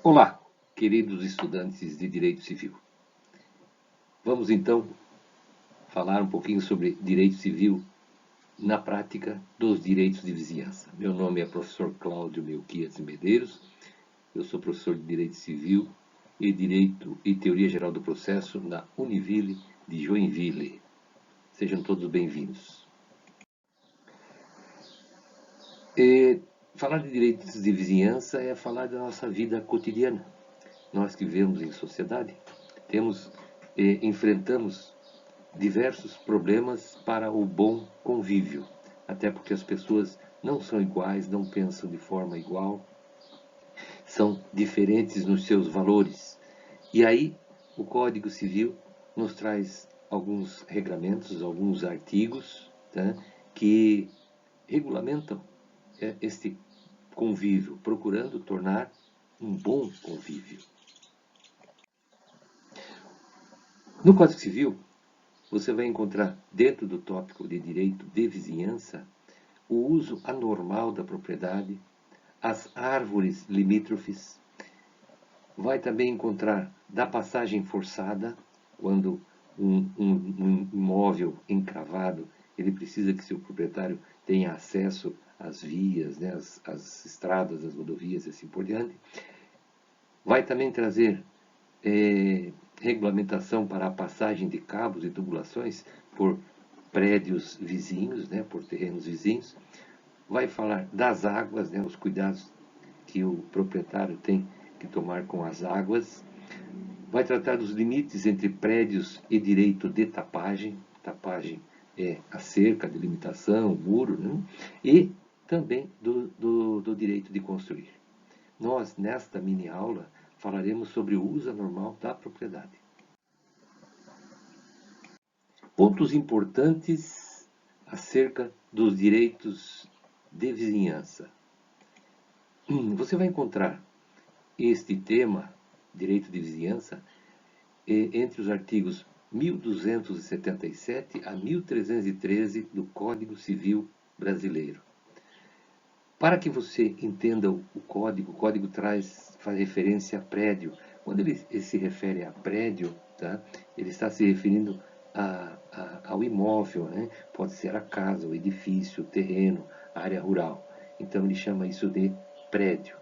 Olá, queridos estudantes de Direito Civil. Vamos então falar um pouquinho sobre direito civil na prática dos direitos de vizinhança. Meu nome é professor Cláudio Melquiades Medeiros, eu sou professor de Direito Civil e Direito e Teoria Geral do Processo na Univille de Joinville. Sejam todos bem-vindos. Falar de direitos de vizinhança é falar da nossa vida cotidiana. Nós que vivemos em sociedade, enfrentamos diversos problemas para o bom convívio, até porque as pessoas não são iguais, não pensam de forma igual, são diferentes nos seus valores. E aí, o Código Civil nos traz alguns regramentos, alguns artigos, tá, que regulamentam este convívio, procurando tornar um bom convívio. No Código Civil, você vai encontrar, dentro do tópico de direito de vizinhança, o uso anormal da propriedade, as árvores limítrofes. Vai também encontrar da passagem forçada, quando um imóvel encravado, ele precisa que seu proprietário tenha acesso às vias, né, às estradas, às rodovias e assim por diante. Vai também trazer regulamentação para a passagem de cabos e tubulações por prédios vizinhos, né, por terrenos vizinhos. Vai falar das águas, né, os cuidados que o proprietário tem que tomar com as águas. Vai tratar dos limites entre prédios e direito de tapagem. Tapagem é a cerca, a delimitação, o muro, né? E também do direito de construir. Nós, nesta mini aula, falaremos sobre o uso anormal da propriedade. Pontos importantes acerca dos direitos de vizinhança. Você vai encontrar este tema, direito de vizinhança, entre os artigos 1277 a 1313 do Código Civil Brasileiro. Para que você entenda o código faz referência a prédio. Quando ele se refere a prédio, tá, ele está se referindo ao imóvel, né? Pode ser a casa, o edifício, o terreno, a área rural. Então ele chama isso de prédio.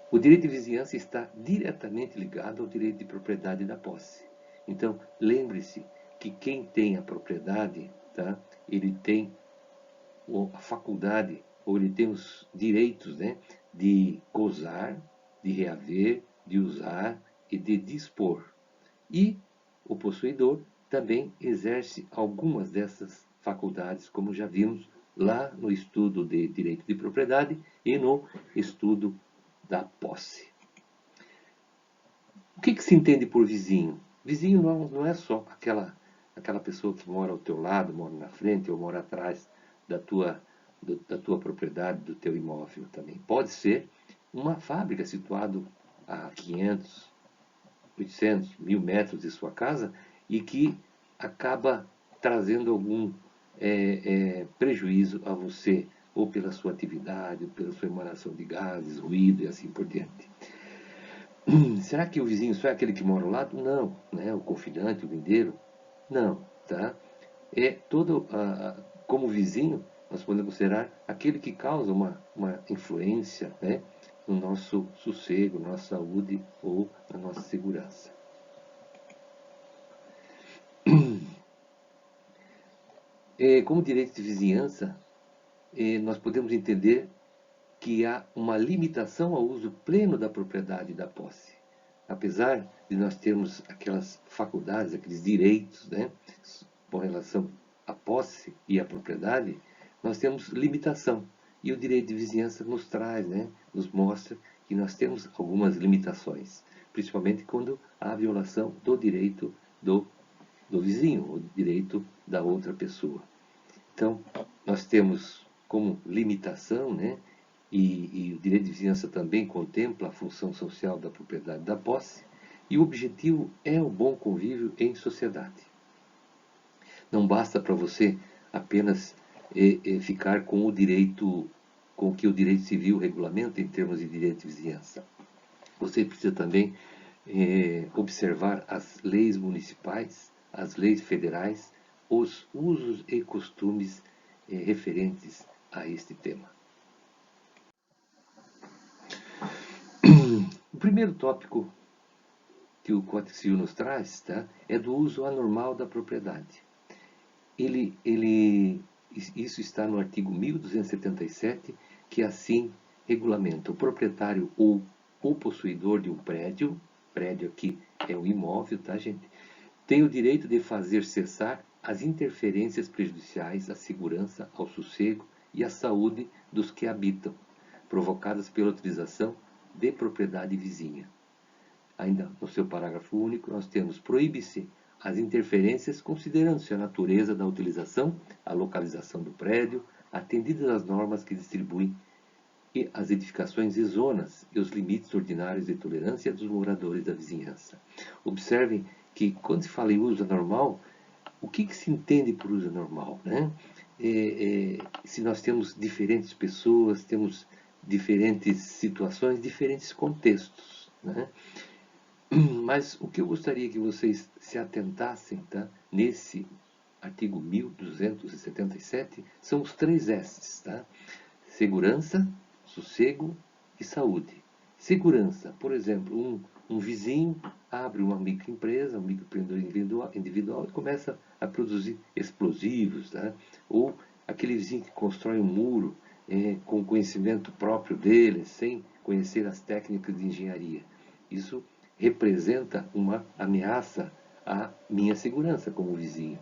O direito de vizinhança está diretamente ligado ao direito de propriedade da posse. Então, lembre-se que quem tem a propriedade, tá, ele tem a faculdade, ou ele tem os direitos, né, de gozar, de reaver, de usar e de dispor. E o possuidor também exerce algumas dessas faculdades, como já vimos lá no estudo de direito de propriedade e no estudo da posse. O que se entende por vizinho? Vizinho não é só aquela pessoa que mora ao teu lado, mora na frente ou mora atrás da tua propriedade, do teu imóvel também. Pode ser uma fábrica situada a 500, 800, 1000 metros de sua casa e que acaba trazendo algum prejuízo a você, ou pela sua atividade, ou pela sua emanação de gases, ruído e assim por diante. Será que o vizinho só é aquele que mora ao lado? Não, né? O confidente, o vendeiro? Não, tá? É todo, como vizinho, nós podemos considerar aquele que causa uma influência, né, no nosso sossego, na nossa saúde ou na nossa segurança. Como direito de vizinhança, nós podemos entender que há uma limitação ao uso pleno da propriedade e da posse. Apesar de nós termos aquelas faculdades, aqueles direitos, né, com relação à posse e à propriedade, nós temos limitação. E o direito de vizinhança nos traz, né, nos mostra que nós temos algumas limitações, principalmente quando há violação do direito do vizinho, o direito da outra pessoa. Então, nós temos como limitação, né, e o direito de vizinhança também contempla a função social da propriedade da posse, e o objetivo é o bom convívio em sociedade. Não basta para você apenas ficar com o que o direito civil regulamenta em termos de direito de vizinhança. Você precisa também observar as leis municipais, as leis federais, os usos e costumes referentes a este tema. O primeiro tópico que o Código Civil nos traz, tá, é do uso anormal da propriedade. Isso está no artigo 1277, que assim regulamenta: o proprietário ou o possuidor de um prédio aqui é um imóvel, tá, gente? Tem o direito de fazer cessar as interferências prejudiciais à segurança, ao sossego e à saúde dos que habitam, provocadas pela utilização de propriedade vizinha. Ainda no seu parágrafo único, nós temos: proíbe-se as interferências considerando-se a natureza da utilização, a localização do prédio, atendidas as normas que distribuem e as edificações e zonas e os limites ordinários de tolerância dos moradores da vizinhança. Observem que, quando se fala em uso anormal, o que se entende por uso anormal, né? Se nós temos diferentes pessoas, temos diferentes situações, diferentes contextos, né? Mas o que eu gostaria que vocês se atentassem, tá, nesse artigo 1277 são os 3 S's, tá? Segurança, sossego e saúde. Segurança, por exemplo, um vizinho abre uma microempresa, um microempreendedor individual e começa a produzir explosivos, tá? Ou aquele vizinho que constrói um muro com conhecimento próprio dele, sem conhecer as técnicas de engenharia. Isso representa uma ameaça à minha segurança como vizinho.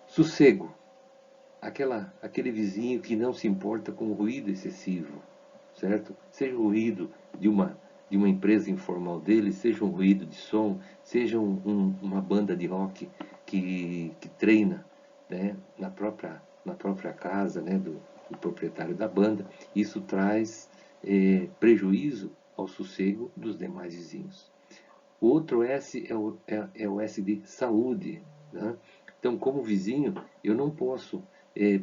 Sossego, aquele vizinho que não se importa com o ruído excessivo, certo? Seja o ruído de uma empresa informal dele, seja um ruído de som, seja uma banda de rock que treina, né, na própria casa, né, do proprietário da banda. Isso traz prejuízo ao sossego dos demais vizinhos. O outro S é o S de saúde, né? Então, como vizinho, eu não posso,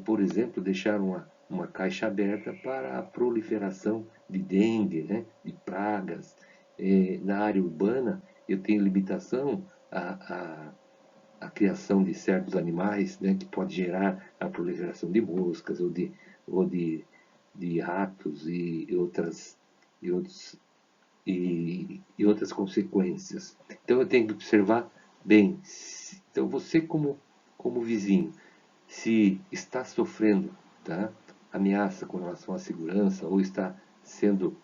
por exemplo, deixar uma caixa aberta para a proliferação de dengue, né, de pragas. Na área urbana, eu tenho limitação à criação de certos animais, né, que pode gerar a proliferação de moscas ou de ratos e outras consequências. Então eu tenho que observar bem. Então você como vizinho, se está sofrendo, tá, ameaça com relação à segurança ou está sendo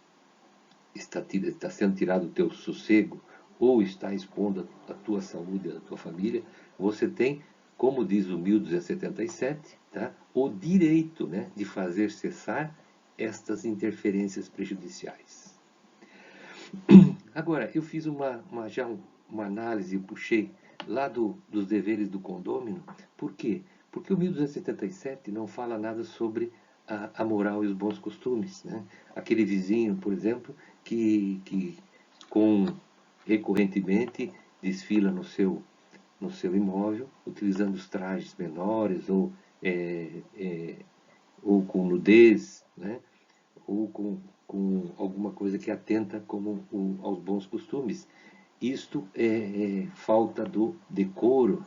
tirado o teu sossego ou está expondo a tua saúde, a tua família, você tem, como diz o 1277, tá, o direito, né, de fazer cessar estas interferências prejudiciais. Agora, eu fiz uma análise, eu puxei lá dos deveres do condômino. Por quê? Porque o 1277 não fala nada sobre a moral e os bons costumes, né? Aquele vizinho, por exemplo, que recorrentemente desfila no seu imóvel, utilizando os trajes menores ou com nudez, né? Ou com alguma coisa que atenta aos bons costumes. Isto é falta do decoro,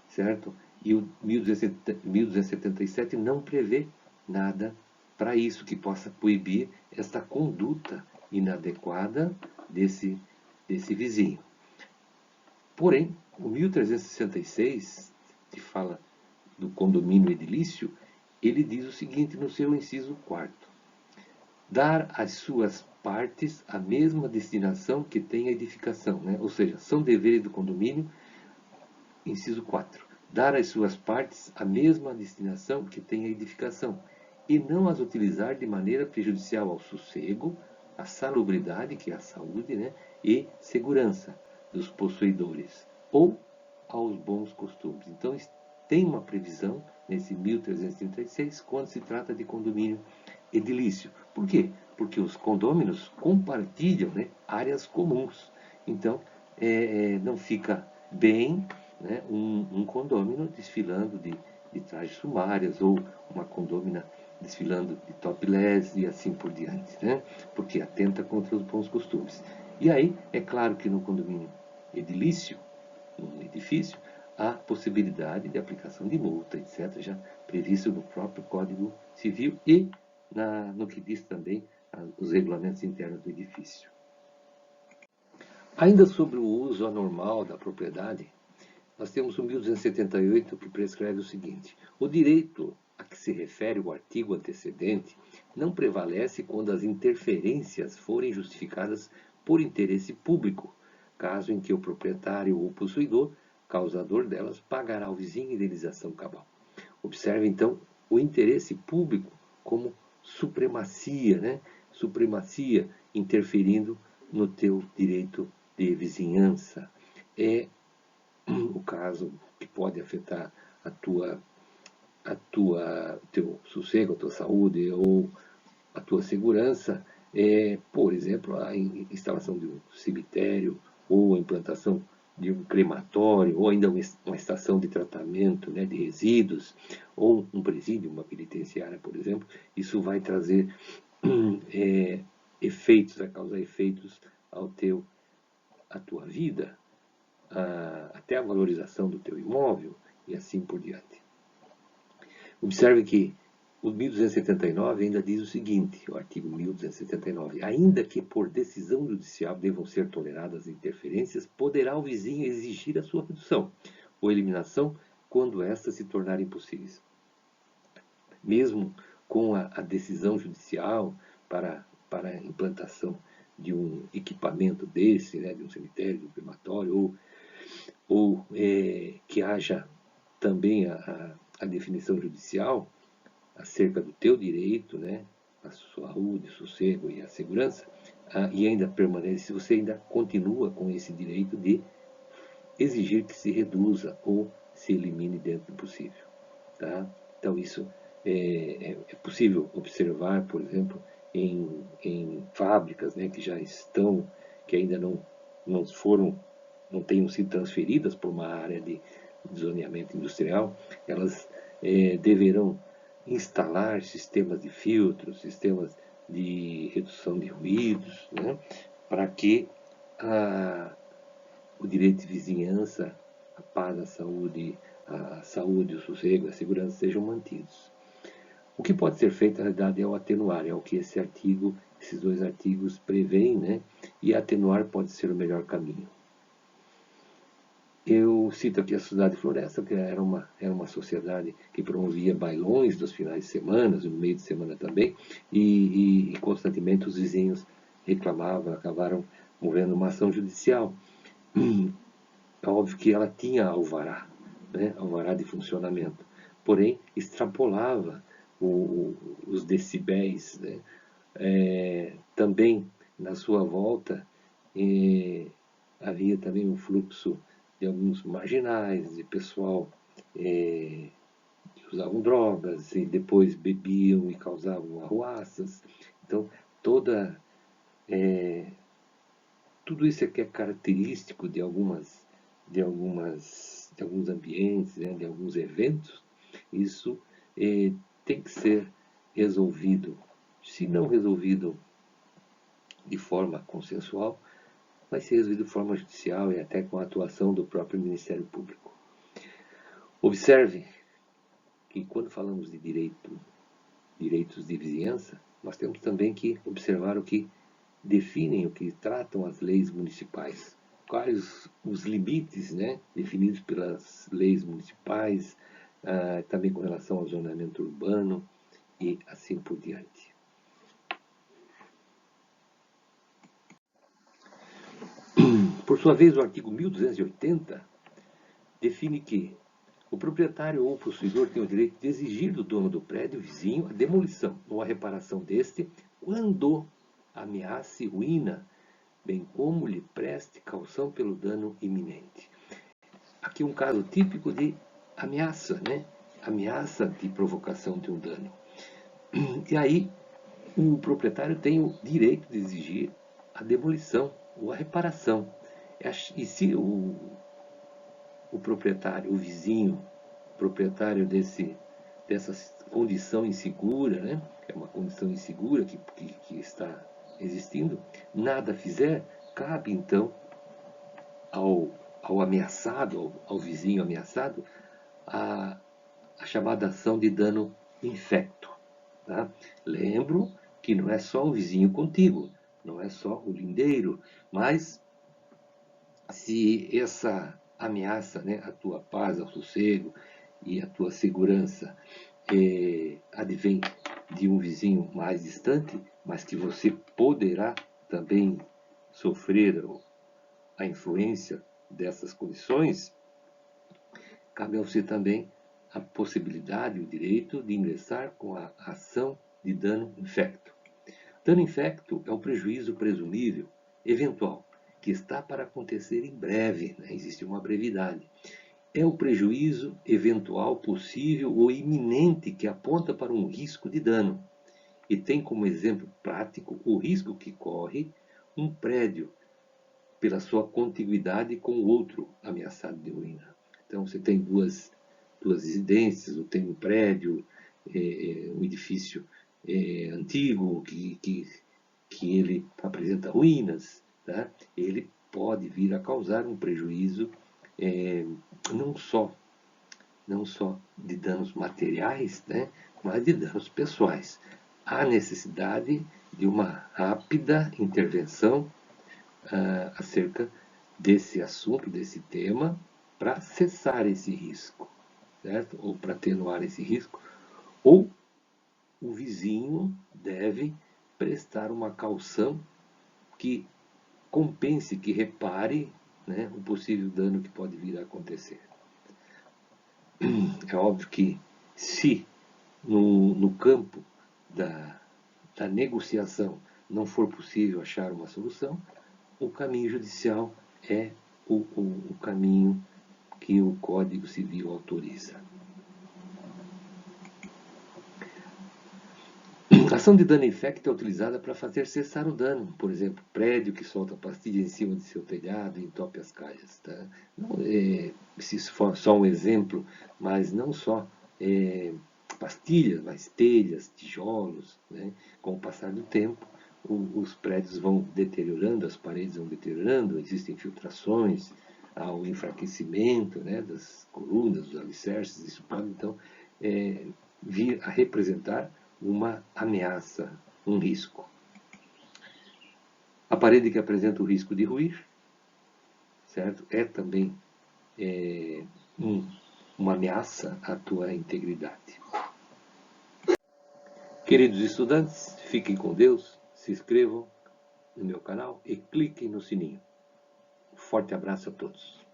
certo? E o 1277 não prevê nada para isso, que possa proibir esta conduta inadequada desse vizinho. Porém, o 1366, que fala do condomínio edilício, ele diz o seguinte no seu inciso 4º: dar às suas partes a mesma destinação que tem a edificação, né? Ou seja, são deveres do condomínio, inciso 4, dar às suas partes a mesma destinação que tem a edificação, e não as utilizar de maneira prejudicial ao sossego, à salubridade, que é a saúde, né? E segurança dos possuidores, ou aos bons costumes. Então, tem uma previsão nesse 1336 quando se trata de condomínio edilício. Por quê? Porque os condôminos compartilham, né, áreas comuns. Então, não fica bem, né, um condômino desfilando de trajes sumárias ou uma condômina desfilando de topless e assim por diante, né? Porque atenta contra os bons costumes. E aí, é claro que no condomínio edilício, num edifício, há possibilidade de aplicação de multa, etc., já previsto no próprio Código Civil e no que diz também os regulamentos internos do edifício. Ainda sobre o uso anormal da propriedade, nós temos o 1278 que prescreve o seguinte: o direito a que se refere o artigo antecedente não prevalece quando as interferências forem justificadas por interesse público, caso em que o proprietário ou possuidor, causador delas, pagará ao vizinho indenização cabal. Observe, então, o interesse público como supremacia, né? Supremacia interferindo no teu direito de vizinhança. É o caso que pode afetar teu sossego, a tua saúde ou a tua segurança, por exemplo, a instalação de um cemitério ou a implantação de um crematório ou ainda uma estação de tratamento, né, de resíduos ou um presídio, uma penitenciária, por exemplo. Isso vai trazer efeitos, vai causar efeitos à tua vida, até a valorização do teu imóvel e assim por diante. Observe que o 1279 ainda diz o seguinte, o artigo 1279, ainda que por decisão judicial devam ser toleradas interferências, poderá o vizinho exigir a sua redução ou eliminação quando estas se tornarem possíveis. Mesmo com a decisão judicial para a implantação de um equipamento desse, né, de um cemitério, de um crematório, ou que haja também a definição judicial acerca do teu direito, né, a saúde, o sossego e a segurança, e ainda permanece, você ainda continua com esse direito de exigir que se reduza ou se elimine dentro do possível. Tá? Então isso é possível observar, por exemplo, em fábricas, né, que já estão, que ainda não foram, não tenham sido transferidas para uma área de zoneamento industrial, elas deverão instalar sistemas de filtros, sistemas de redução de ruídos, né, para que o direito de vizinhança, a paz, a saúde, o sossego, a segurança sejam mantidos. O que pode ser feito, na realidade, é o atenuar, é o que esses dois artigos prevêem, né? E atenuar pode ser o melhor caminho. Eu cito aqui a Sociedade Floresta, que era uma sociedade que promovia bailões dos finais de semana, no meio de semana também, e constantemente os vizinhos reclamavam, acabaram movendo uma ação judicial. É óbvio que ela tinha alvará, né? Alvará de funcionamento, porém extrapolava os decibéis, né? Também na sua volta havia também um fluxo de alguns marginais, de pessoal que usavam drogas e depois bebiam e causavam arruaças. Então, tudo isso aqui é característico de alguns ambientes, né, de alguns eventos. Isso tem que ser resolvido. Se não resolvido de forma consensual, vai ser resolvido de forma judicial e até com a atuação do próprio Ministério Público. Observe que quando falamos de direitos de vizinhança, nós temos também que observar o que definem, o que tratam as leis municipais. Quais os limites, né, definidos pelas leis municipais, também com relação ao zoneamento urbano e assim por diante. Por sua vez, o artigo 1280 define que o proprietário ou o possuidor tem o direito de exigir do dono do prédio vizinho a demolição ou a reparação deste quando ameace ruína, bem como lhe preste caução pelo dano iminente. Aqui um caso típico de ameaça, né? Ameaça de provocação de um dano. E aí o proprietário tem o direito de exigir a demolição ou a reparação. E se o proprietário, o vizinho, proprietário dessa condição insegura, né? É uma condição insegura que está existindo, nada fizer, cabe então ao ameaçado, ao vizinho ameaçado, a, a chamada ação de dano infecto. Tá? Lembro que não é só o vizinho contigo, não é só o lindeiro, mas se essa ameaça, né, a tua paz, ao sossego e a tua segurança advém de um vizinho mais distante, mas que você poderá também sofrer a influência dessas condições, cabe a você também a possibilidade, o direito de ingressar com a ação de dano infecto. Dano infecto é um prejuízo presumível, eventual, que está para acontecer em breve, né? Existe uma brevidade. É o prejuízo eventual, possível ou iminente que aponta para um risco de dano e tem como exemplo prático o risco que corre um prédio pela sua contiguidade com outro ameaçado de ruína. Então, você tem duas residências, ou tem um prédio, um edifício antigo que ele apresenta ruínas, tá? Ele pode vir a causar um prejuízo não só de danos materiais, né, mas de danos pessoais. Há necessidade de uma rápida intervenção acerca desse assunto, desse tema, para cessar esse risco, certo? Ou para atenuar esse risco, ou o vizinho deve prestar uma caução que compense, que repare, né, o possível dano que pode vir a acontecer. É óbvio que se no campo da negociação não for possível achar uma solução, o caminho judicial é o caminho que o Código Civil autoriza. A ação de dano infecto é utilizada para fazer cessar o dano. Por exemplo, prédio que solta pastilha em cima de seu telhado e entope as calhas. Tá? Não, se isso for só um exemplo, mas não só pastilhas, mas telhas, tijolos. Né? Com o passar do tempo, os prédios vão deteriorando, as paredes vão deteriorando, existem filtrações, há o enfraquecimento, né, das colunas, dos alicerces. Isso pode, então, vir a representar uma ameaça, um risco. A parede que apresenta o risco de ruir, certo? É também uma ameaça à tua integridade. Queridos estudantes, fiquem com Deus, se inscrevam no meu canal e cliquem no sininho. Um forte abraço a todos.